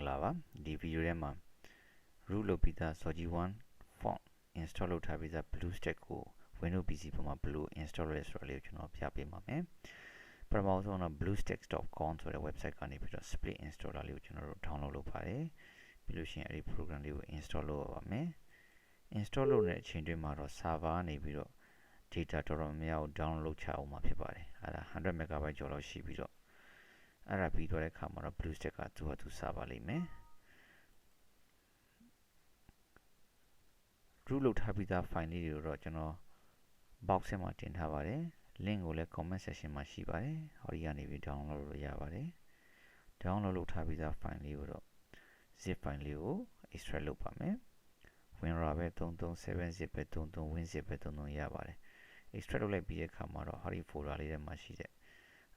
္ဂလာပါဒီဗီဒီယိုထဲမှာ root လုပ်ပြီးသား Soji1 font install လုပ်ထားပြီးသား BlueStack ကို Windows PC ပေါ်မှာဘယ်လို install လုပ်လဲဆိုတာလေးကိုကျွန်တော်ပြပေးပါမယ်ပထမဆုံးတော့ bluestacks.com ဆိုတဲ့ website ကနေပြီးတော့ split installer လေးကိုကျွန်တော်တို့ download လုပ်ပါတယ်ပြီးလို့ရှိရင်အဲ့ဒီ program လေးကို install လုပ်ရပါမယ် install လုပ်တဲ့အချိန်တွင်းမှာတော့ server ကနေပြီးတော့ data တော်တော်များများကို download လုပ်ချအောင်မှာဖြစ်ပါတယ်အဲ့ဒါ 100 MB ကျော်လောက်ရှိပြီးတော့အဲ့ဒါပြီးတော့တဲ့အခါမှာတော့ BlueStack ကသူ့ဟာသူစပါလိမ့်မယ် root လုပ်ထားပြီးသား file လေးတွေကိုတော့ကျွန်တော် box ထဲမှာတင်ထားပါတယ် link ကိုလည်း comment section မှာရှိပါတယ်ဟောဒီကနေပြီး download လုပ်ရပါတယ် download လုပ်ထားပြီးသား file လေးကိုတော့ zip file လေးကို extract လုပ်ပါမယ် WinRAR ပဲ33 7zip ပဲ33 WinZip ပဲ33ရပါတယ် extract လုပ်လိုက်ပြီးတဲ့အခါမှာတော့ဟောဒီ folder လေးထဲမှာရှိတဲ့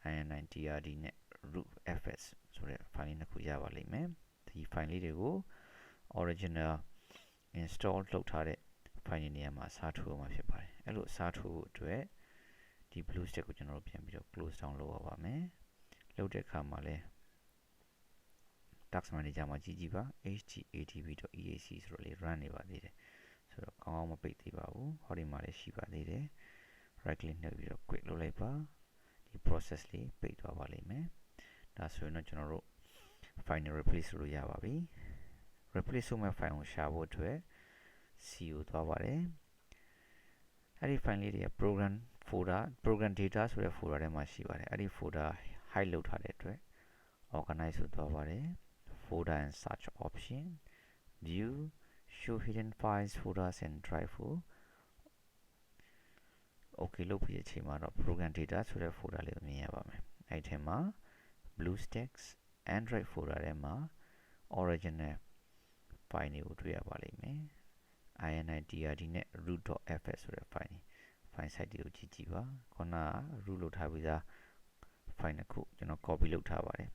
ini9trd နဲ့ rootfs ဆိုတဲ့ file လေးနှစ်ခုရပါလိမ့်မယ်ဒီ file လေးတွေကို original install လုပ်ထားတဲ့ file နေရာမှာအစားထိုးမှာဖြစ်ပါတယ်အဲ့လိုအစားထိုးဖို့အတွက်ဒီ BlueStack ကိုကျွန်တော်တို့ပြန်ပြီးတော့ close down လုပ်ရပါမယ်လုပ်တဲ့အခါမှာလဲ task manager မှာကြည့်ပါ htatv.eac ဆိုတော့လေ run နေပါသေးတယ်ဆိုတော့ကောင်းအောင်မပိတ်သေးပါဘူးဟောဒီမှာလည်းရှိပါသေးတယ် right click နှုတ်ပြီးတော့ quit လုပ်လိုက်ပါဒီ process လေးပိတ်သွားပါလိမ့်မယ်ဒါဆိုရင်တော့ကျွန်တော်တို့ file နဲ့ replace လုပ်ရပါပြီ replace လုပ်မဲ့ file ကိုရှာဖို့အတွက် C ကိုသွားပါတယ်အဲ့ဒီ file လေးတွေက program folder program data ဆိုတဲ့ folder ထဲမှာရှိပါတယ်အဲ့ဒီ folder hide လုပ်ထားတဲ့အတွက် organize ကိုသွားပါတယ် folder and search option view show hidden files folders and drive ကို okay လုပ်ပြီးတဲ့အချိန်မှာတော့ program data ဆိုတဲ့ folder လေးကိုမြင်ရပါမယ်အဲ့ဒီမှာ BlueStacks Android folder ထဲမှာ original file တွေကိုတွေ့ရပါလိမ့်မယ် ini9trd နဲ့ root.fs ဆိုတဲ့ file site တွေကိုကြည့်ပါခုနက root လုပ်ထားပြီးသား file တစ်ခုကျွန်တော် copy လုပ်ထားပါတယ်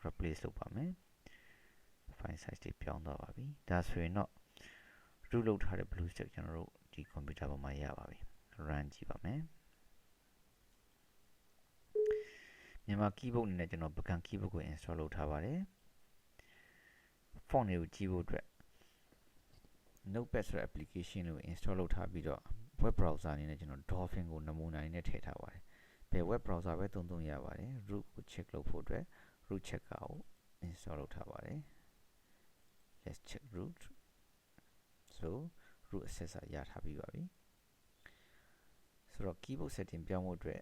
replace လုပ်ပါမယ် file size တွေပြောင်းသွားပါပြီဒါဆိုရင်တော့ root လုပ်ထားတဲ့ BlueStack ကျွန်တော်တို့ဒီ computer ပေါ်မှာရပါပြီ run ကြည့်ပါမယ်မြန်မာ keyboard အနေနဲ့ကျွန်တော် Bakan keyboard ကို install လုပ်ထားပါတယ် font တွေကိုကြည့်ဖို့အတွက် Notepad ဆိုတဲ့ application ကို install လုပ်ထားပြီးတော့ web browser အနေနဲ့ကျွန်တော် Dolphin ကိုနမူနာအနေနဲ့ထည့်ထားပါတယ်ဘယ် web browser ပဲသုံးရပါတယ် root ကို check လုပ်ဖို့အတွက် root checker ကို install လုပ်ထားပါတယ် let's check root so root accessor ရထားပြီးပါပြီဆိုတော့ keyboard setting ပြောင်းဖို့အတွက်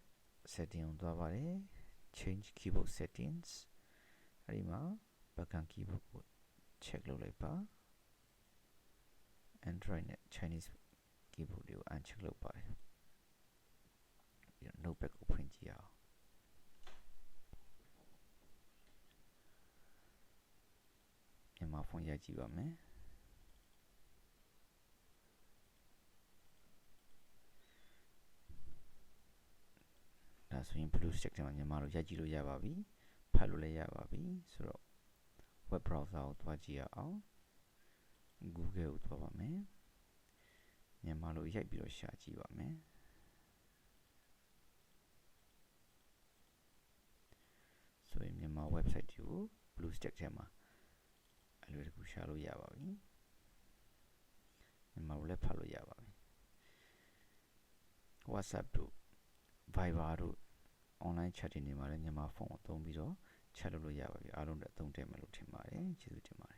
setting ကိုသွားပါတယ် change keyboard settings အဲဒီမှာ Bakan keyboard ကို check လုပ်လိုက်ပါ Android နဲ့ Chinese keyboard တွေကို uncheck လုပ်ပါတယ်ပြီးတော့ notepad ကိုဖွင့်ကြည့်အောင်မြန်မာဖုန်းရိုက်ကြည့်ပါမယ်ဒါဆိုရင် BlueStack ထဲမှာမြန်မာလိုရိုက်ကြည့်လို့ရပါပြီဖတ်လို့လည်းရပါပြီဆိုတော့ web browser ကိုသွားကြည့်ရအောင် Google ကိုသွားပါမယ်မြန်မာလိုရိုက်ပြီးတော့ရှာကြည့်ပါမယ်ဆိုရင်မြန်မာ website ကို BlueStack ထဲမှာအလွယ်တကူရှာလို့ရပါပြီမြန်မာလိုလည်းဖတ်လို့ရပါပြီ WhatsApp တို့ Viber တို့ online chat တွေနေမှာလည်းမြန်မာဖုန်းကိုသုံးပြီးတော့ chat လုပ်လို့ရပါပြီအားလုံးလည်းအသုံးတည့်မယ်လို့ထင်ပါတယ်ကျေးဇူးတင်ပါတယ်